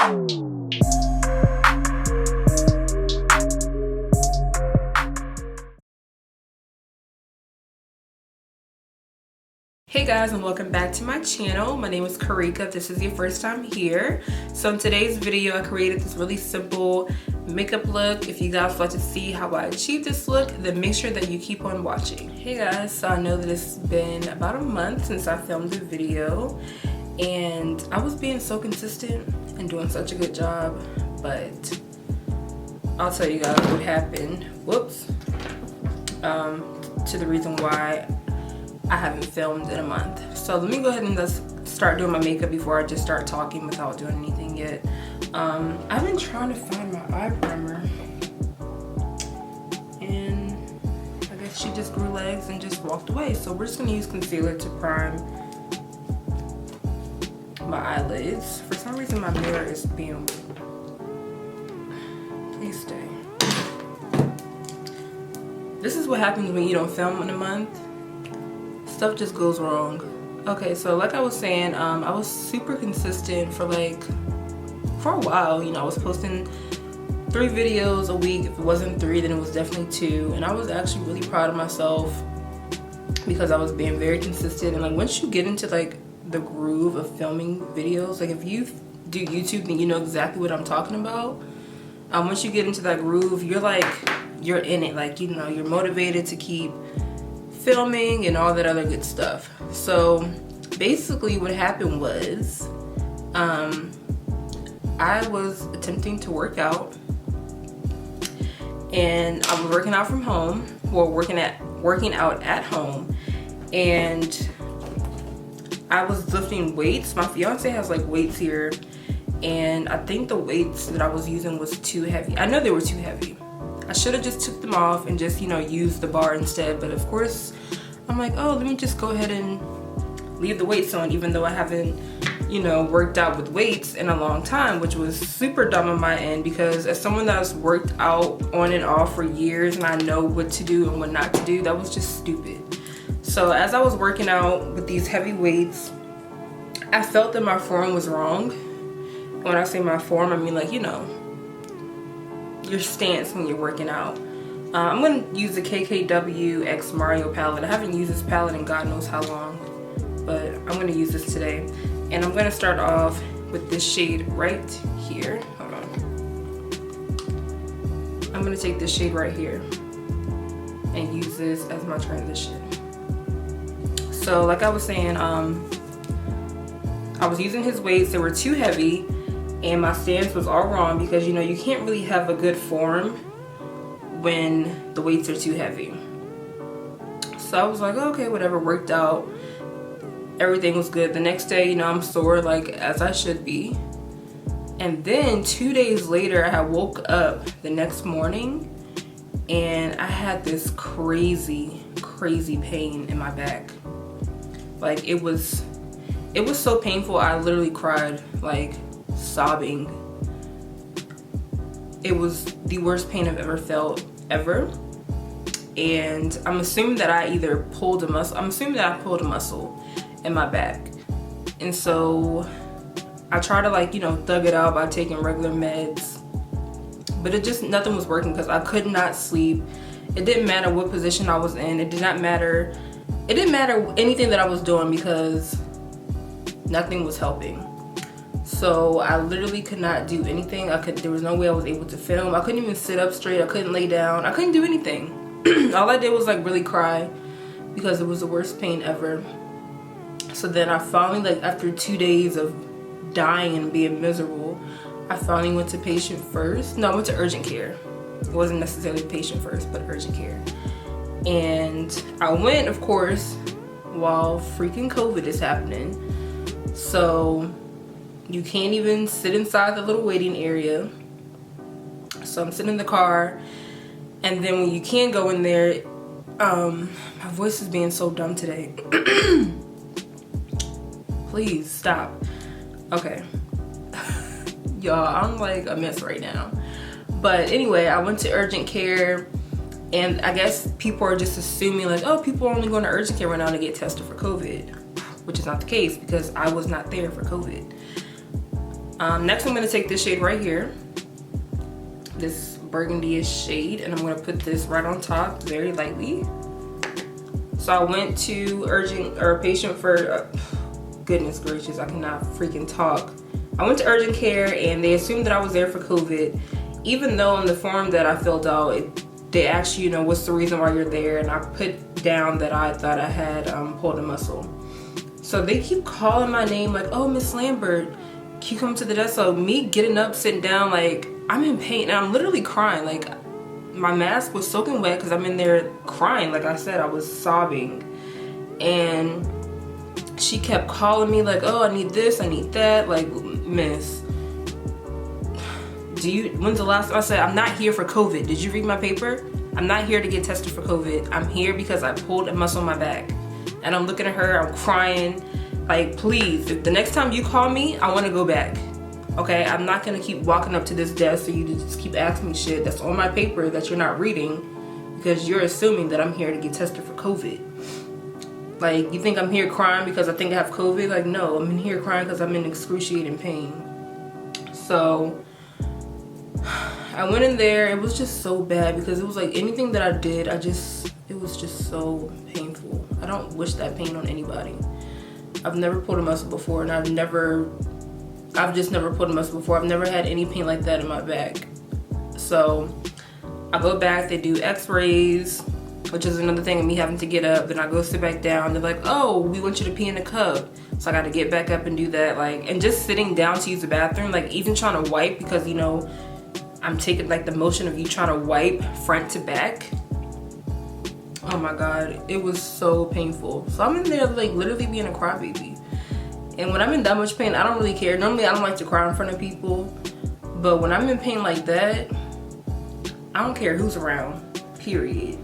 Hey guys, and welcome back to my channel. My name is Karika if this is your first time here. So in today's video I created this really simple makeup look. If you guys would like to see how I achieved this look, then make sure that you keep on watching. Hey guys, so I know that it's been about a month since I filmed the video and I was being so consistent and doing such a good job, but I'll tell you guys what happened. Whoops. To the reason why I haven't filmed in a month. So let me go ahead and just start doing my makeup before I just start talking without doing anything yet. I've been trying to find my eye primer and I guess she just grew legs and just walked away. So we're just gonna use concealer to prime my eyelids. For some reason my mirror is being, please stay. This is what happens when you don't film in a month. Stuff just goes wrong. Okay, so like I was saying, I was super consistent for a while. You know, I was posting 3 videos a week. If it wasn't 3, then it was definitely 2. And I was actually really proud of myself because I was being very consistent. And like once you get into like the groove of filming videos, like if you do YouTube, then you know exactly what I'm talking about. Once you get into that groove, you're in it. Like, you know, you're motivated to keep filming and all that other good stuff. So basically what happened was I was attempting to work out and I was working out from home, well working out at home, and I was lifting weights. My fiance has like weights here and I think the weights that I was using was too heavy. I know they were too heavy. I should have just took them off and just, you know, used the bar instead. But of course, I'm like, oh, let me just go ahead and leave the weights on, even though I haven't, you know, worked out with weights in a long time, which was super dumb on my end because as someone that's worked out on and off for years and I know what to do and what not to do, that was just stupid. So as I was working out with these heavy weights, I felt that my form was wrong. When I say my form, I mean like, you know, your stance when you're working out. I'm gonna use the KKW X Mario palette. I haven't used this palette in God knows how long, but I'm gonna use this today. And I'm gonna start off with this shade right here. Hold on. I'm gonna take this shade right here and use this as my transition. So like I was saying, I was using his weights. They were too heavy. And my stance was all wrong because, you know, you can't really have a good form when the weights are too heavy. So I was like, okay, whatever, worked out. Everything was good. The next day, you know, I'm sore like as I should be. And then 2 days later, I had woke up the next morning and I had this crazy pain in my back. Like it was so painful. I literally cried, like sobbing. It was the worst pain I've ever felt ever. And I'm assuming that I either pulled a muscle. I'm assuming that I pulled a muscle in my back. And so I tried to, like, you know, thug it out by taking regular meds, but nothing was working because I could not sleep. It didn't matter what position I was in. It didn't matter anything that I was doing because nothing was helping. So I literally could not do anything. There was no way I was able to film. I couldn't even sit up straight. I couldn't lay down. I couldn't do anything. All I did was like really cry because it was the worst pain ever. So then I finally, like after 2 days of dying and being miserable, I finally went to patient first. No, I went to urgent care. It wasn't necessarily patient first, but urgent care. And I went, of course, while freaking COVID is happening. So you can't even sit inside the little waiting area. So I'm sitting in the car, and then when you can go in there, my voice is being so dumb today. Please stop. Okay. Y'all, I'm like a mess right now. But anyway, I went to urgent care, and I guess people are just assuming like, oh, people are only going to urgent care right now to get tested for COVID, which is not the case because I was not there for COVID. Next I'm going to take this shade right here, this burgundy-ish shade, and I'm going to put this right on top very lightly. So I went to patient for, goodness gracious, I cannot freaking talk. I went to urgent care and they assumed that I was there for COVID, even though in the form that I filled out, they asked you, what's the reason why you're there, and I put down that I thought I had pulled a muscle. So they keep calling my name like, oh, Miss Lambert, can you come to the desk? So me getting up, sitting down, like, I'm in pain and I'm literally crying. Like, my mask was soaking wet because I'm in there crying. Like I said, I was sobbing. And she kept calling me like, oh, I need this, I need that. Like, miss, when's the last time? I said, I'm not here for COVID. Did you read my paper? I'm not here to get tested for COVID. I'm here because I pulled a muscle in my back. And I'm looking at her, I'm crying. Like, please, if the next time you call me, I want to go back. Okay, I'm not gonna keep walking up to this desk so you just keep asking me shit that's on my paper that you're not reading because you're assuming that I'm here to get tested for COVID. Like, you think I'm here crying because I think I have COVID? Like, no, I'm in here crying because I'm in excruciating pain. So I went in there. It was just so bad because it was like anything that I did, it was just so painful. I don't wish that pain on anybody. I've never pulled a muscle before, and I've just never pulled a muscle before. I've never had any pain like that in my back. So I go back, they do x-rays, which is another thing of me having to get up. Then I go sit back down. They're like, oh, we want you to pee in a cup. So I got to get back up and do that. Like, and just sitting down to use the bathroom, like even trying to wipe, because I'm taking like the motion of you trying to wipe front to back. Oh my God, it was so painful. So I'm in there like literally being a crybaby. And when I'm in that much pain, I don't really care. Normally I don't like to cry in front of people, but when I'm in pain like that, I don't care who's around, period.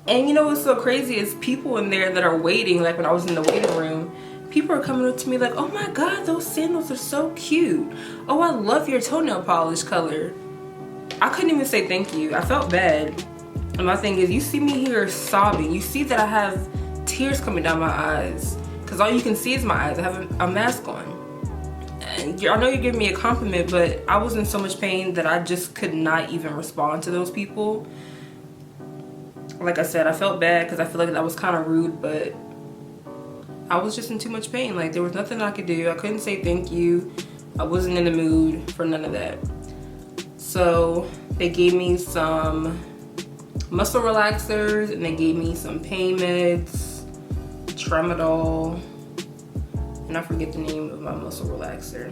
And what's so crazy is people in there that are waiting, like when I was in the waiting room, people are coming up to me like, oh my God, those sandals are so cute. Oh, I love your toenail polish color. I couldn't even say thank you. I felt bad. And my thing is, you see me here sobbing. You see that I have tears coming down my eyes because all you can see is my eyes. I have a mask on. And I know you're giving me a compliment, but I was in so much pain that I just could not even respond to those people. Like I said, I felt bad because I feel like that was kind of rude, but I was just in too much pain. Like, there was nothing I could do. I couldn't say thank you. I wasn't in the mood for none of that. So they gave me some muscle relaxers and they gave me some pain meds, tramadol, and I forget the name of my muscle relaxer.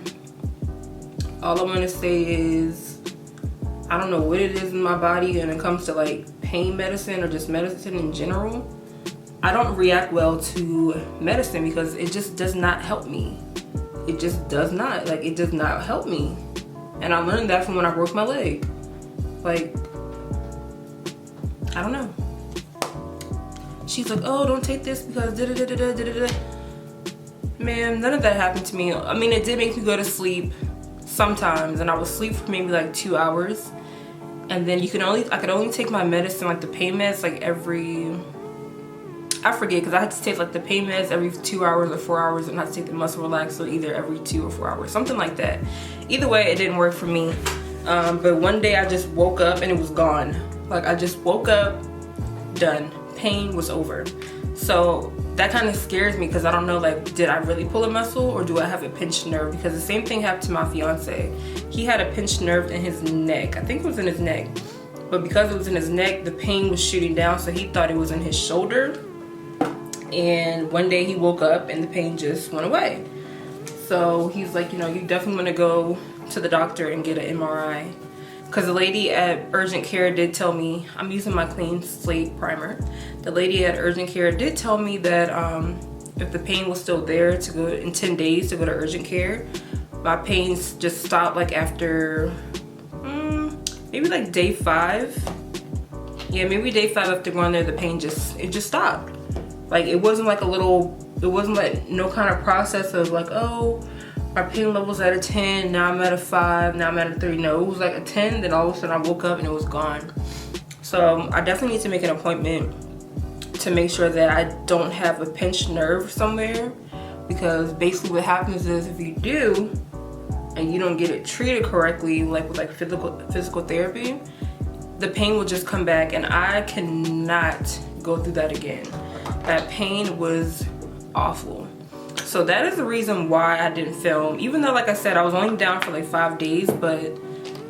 All I want to say is, I don't know what it is in my body when it comes to like pain medicine or just medicine in general. I don't react well to medicine because it just does not help me. It just does not. Like, it does not help me. And I learned that from when I broke my leg. Like, I don't know. She's like, oh, don't take this because da-da-da-da-da-da-da. Man, none of that happened to me. I mean, it did make me go to sleep sometimes, and I would sleep for maybe like 2 hours. And then I could only take my medicine, like the pain meds, like I forget, because I had to take like the pain meds every 2 hours or 4 hours, and I had to take the muscle relaxer either every 2 or 4 hours, something like that. Either way, it didn't work for me. But one day I just woke up and it was gone. Like, I just woke up, done. Pain was over. So that kind of scares me because I don't know, like, did I really pull a muscle or do I have a pinched nerve? Because the same thing happened to my fiance. He had a pinched nerve in his neck. I think it was in his neck. But because it was in his neck, the pain was shooting down, so he thought it was in his shoulder. And one day he woke up and the pain just went away. So he's like, you definitely want to go to the doctor and get an MRI. Because the lady at urgent care did tell me, I'm using my Clean Slate primer. The lady at urgent care did tell me that if the pain was still there, to go in 10 days to go to urgent care. My pains just stopped like after maybe like day 5. Yeah, maybe day 5 after going there, the pain just stopped. Like, it wasn't like it wasn't like no kind of process of like, oh, my pain level's at a 10, now I'm at a 5, now I'm at a 3. No, it was like a 10, then all of a sudden I woke up and it was gone. So I definitely need to make an appointment to make sure that I don't have a pinched nerve somewhere, because basically what happens is if you do, and you don't get it treated correctly, like with like physical therapy, the pain will just come back, and I cannot go through that again. That pain was awful. So that is the reason why I didn't film, even though, like I said, I was only down for like 5 days, but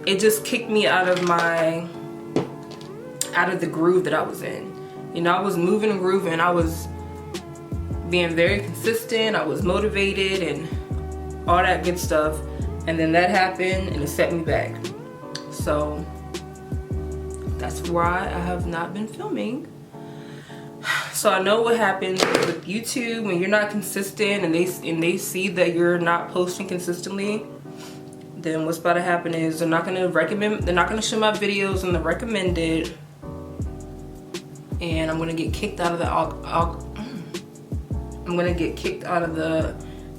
it just kicked me out of the groove that I was in. You know, I was moving and grooving. I was being very consistent. I was motivated and all that good stuff. And then that happened and it set me back. So that's why I have not been filming. So I know what happens with YouTube when you're not consistent and they see that you're not posting consistently. Then what's about to happen is they're not gonna show my videos in the recommended, and I'm gonna get kicked out of the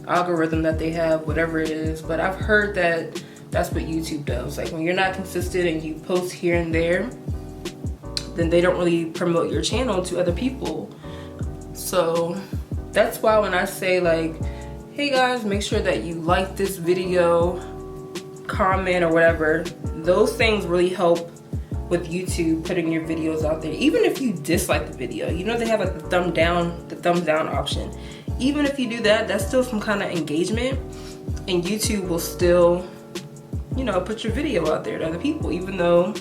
algorithm that they have, whatever it is. But I've heard that that's what YouTube does. Like when you're not consistent and you post here and there, then they don't really promote your channel to other people. So that's why when I say like, hey guys, make sure that you like this video, comment or whatever, those things really help with YouTube putting your videos out there. Even if you dislike the video, you know they have like the thumbs down option. Even if you do that, that's still some kind of engagement, and YouTube will still, you know, put your video out there to other people, even though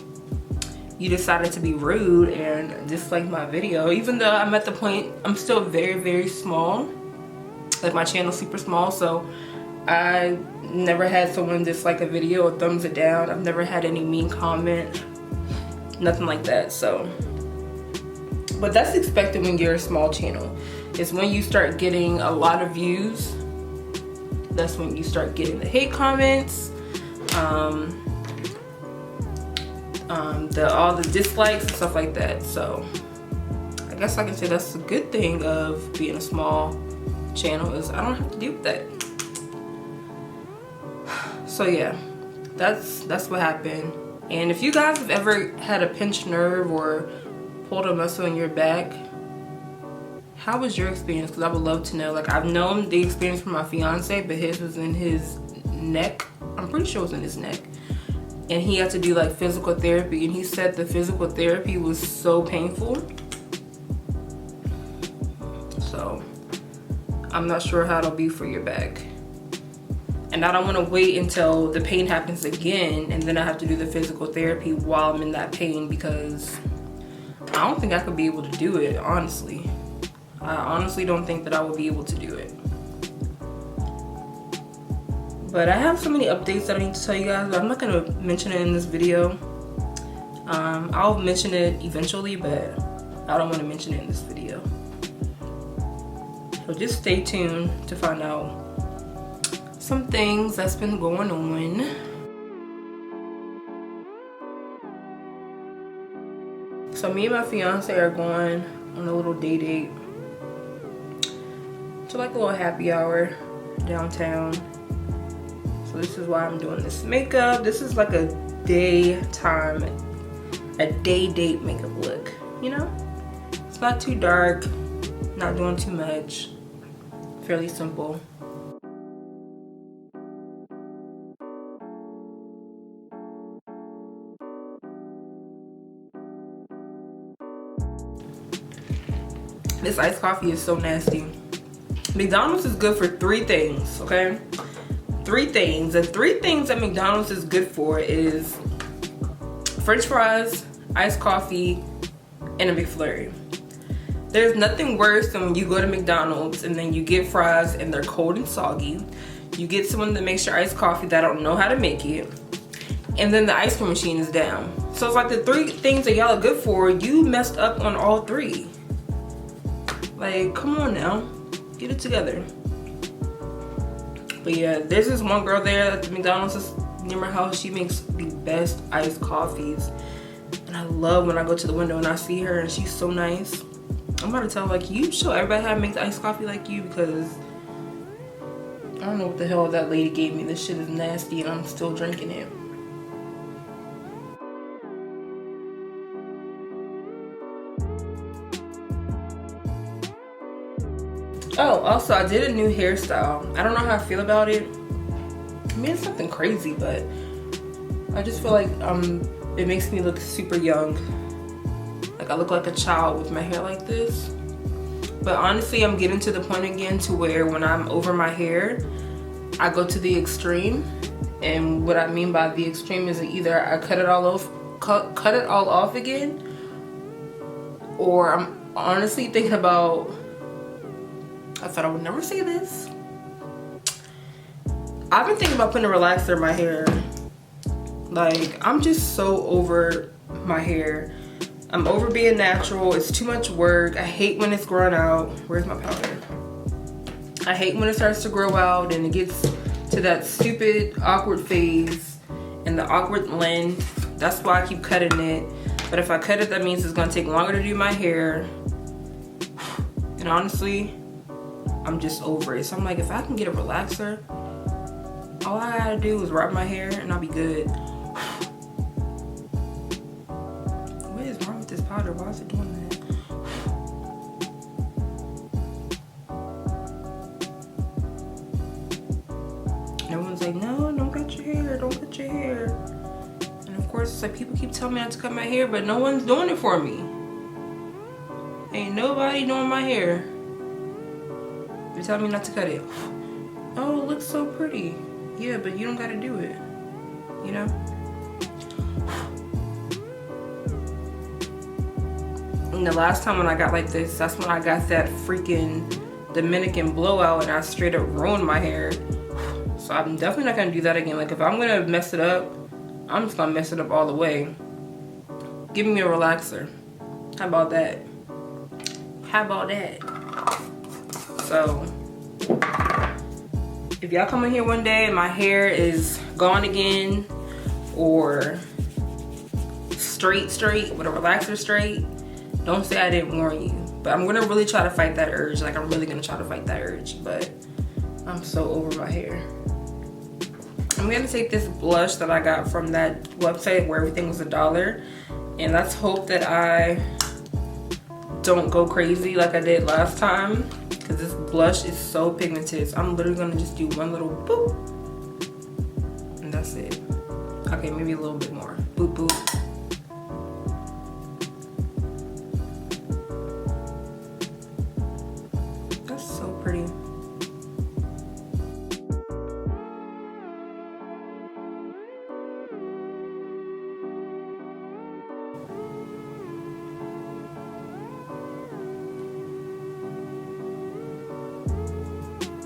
you decided to be rude and dislike my video. Even though I'm at the point, I'm still very, very small. Like my channel's super small, so I never had someone dislike a video or thumbs it down. I've never had any mean comment, nothing like that. So, but that's expected when you're a small channel. It's when you start getting a lot of views, that's when you start getting the hate comments, all the dislikes and stuff like that. So I guess I can say that's a good thing of being a small channel, is I don't have to deal with that. So yeah, that's what happened. And if you guys have ever had a pinched nerve or pulled a muscle in your back, how was your experience? Because I would love to know. Like, I've known the experience from my fiance, but his was in his neck. I'm pretty sure it was in his neck. And he had to do like physical therapy, and he said the physical therapy was so painful. So I'm not sure how it'll be for your back. And I don't want to wait until the pain happens again and then I have to do the physical therapy while I'm in that pain, because I don't think I could be able to do it, honestly. I honestly don't think that I will be able to do it. But I have so many updates that I need to tell you guys, but I'm not going to mention it in this video. I'll mention it eventually, but I don't want to mention it in this video. So just stay tuned to find out some things that's been going on. So me and my fiance are going on a little date to like a little happy hour downtown. So this is why I'm doing this makeup. This is like a day date makeup look, you know? It's not too dark, not doing too much, fairly simple. This iced coffee is so nasty. McDonald's is good for 3 things, okay? 3 things. The 3 things that McDonald's is good for is French fries, iced coffee, and a McFlurry. There's nothing worse than when you go to McDonald's and then you get fries and they're cold and soggy. You get someone that makes your iced coffee that don't know how to make it, and then the ice cream machine is down. So it's like the 3 things that y'all are good for, you messed up on all 3. Like, come on now, get it together. But yeah, there's this one girl there at the McDonald's near my house. She makes the best iced coffees, and I love when I go to the window and I see her and she's so nice. I'm about to tell her, like, you show everybody how to make iced coffee like you, because I don't know what the hell that lady gave me. This shit is nasty and I'm still drinking it. Oh, also I did a new hairstyle. I don't know how I feel about it. mean, it's nothing crazy, but I just feel like it makes me look super young. Like I look like a child with my hair like this. But honestly, I'm getting to the point again to where when I'm over my hair, I go to the extreme. And what I mean by the extreme is either I cut it all off again, or I'm honestly thinking about, I thought I would never say this. I've been thinking about putting a relaxer in my hair. Like, I'm just so over my hair. I'm over being natural. It's too much work. I hate when it's growing out. Where's my powder? I hate when it starts to grow out and it gets to that stupid awkward phase and the awkward length. That's why I keep cutting it. But if I cut it, that means it's gonna take longer to do my hair. And honestly, I'm just over it. So I'm like, if I can get a relaxer, all I gotta do is wrap my hair and I'll be good. What is wrong with this powder? Why is it doing that? Everyone's like, no, don't cut your hair, don't cut your hair. And of course, it's like people keep telling me not to cut my hair, but no one's doing it for me. Ain't nobody doing my hair. They're telling me not to cut it. Oh, it looks so pretty. Yeah, but you don't gotta do it, you know? And the last time when I got like this, that's when I got that freaking Dominican blowout and I straight up ruined my hair. So I'm definitely not gonna do that again. Like if I'm gonna mess it up, I'm just gonna mess it up all the way. Give me a relaxer. How about that? How about that? So if y'all come in here one day and my hair is gone again, or straight with a relaxer straight, don't say I didn't warn you. But I'm gonna really try to fight that urge. Like I'm really gonna try to fight that urge, but I'm so over my hair. I'm gonna take this blush that I got from that website where everything was $1, and let's hope that I don't go crazy like I did last time, because this blush is so pigmented. So I'm literally gonna just do one little boop, and that's it. Okay, maybe a little bit more. Boop, boop. That's so pretty.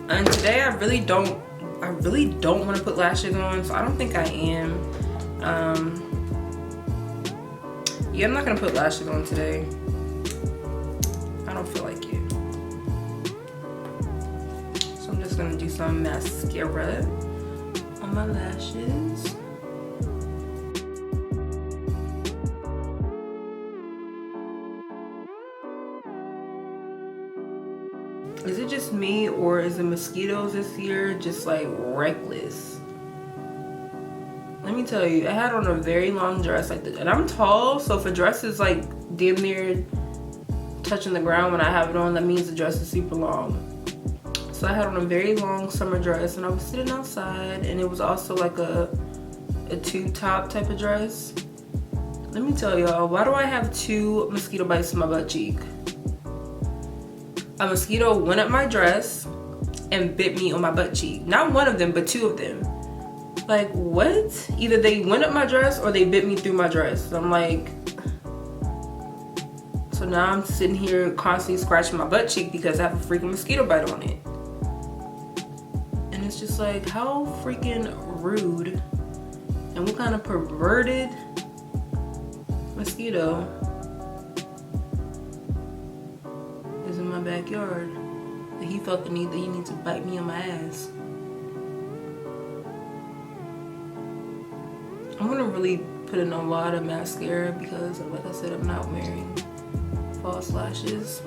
And today I really don't want to put lashes on, so I don't think I am. Yeah, I'm not gonna put lashes on today. I don't feel like it. So I'm just gonna do some mascara on my lashes. Is it just me, or is the mosquitoes this year just like reckless? Let me tell you, I had on a very long dress like this, and I'm tall, so if a dress is like damn near touching the ground when I have it on, that means the dress is super long. So I had on a very long summer dress, and I was sitting outside, and it was also like a tube top type of dress. Let me tell y'all, why do I have 2 mosquito bites in my butt cheek? A mosquito went up my dress and bit me on my butt cheek. Not one of them, but 2 of them. Like, what? Either they went up my dress or they bit me through my dress. So I'm like, so now I'm sitting here constantly scratching my butt cheek because I have a freaking mosquito bite on it. And it's just like, how freaking rude. And what kind of perverted mosquito is in my backyard that he felt the need that he needs to bite me on my ass. I'm gonna really put in a lot of mascara because, like I said, I'm not wearing false lashes.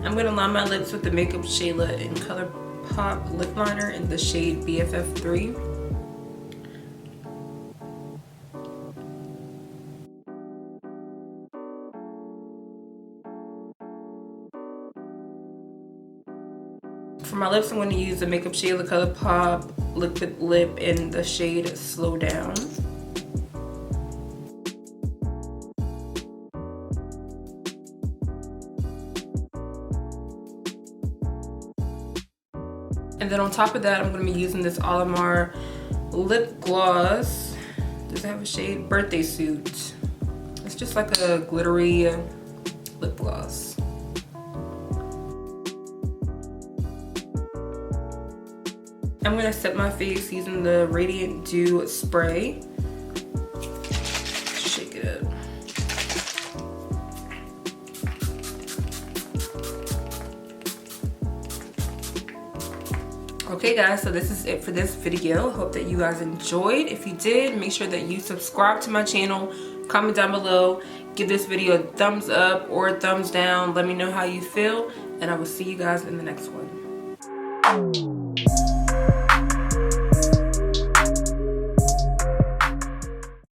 I'm gonna line my lips with the Makeup Shayla in ColourPop lip liner in the shade BFF3. For my lips, I'm going to use the Makeup shade the color Pop Liquid Lip in the shade Slow Down. And then on top of that, I'm going to be using this Olimar lip gloss. Does it have a shade? Birthday Suit. It's just like a glittery lip gloss. I'm going to set my face using the Radiant Dew Spray. Shake it up. Okay guys, so this is it for this video. Hope that you guys enjoyed. If you did, make sure that you subscribe to my channel, comment down below, give this video a thumbs up or a thumbs down. Let me know how you feel, and I will see you guys in the next one.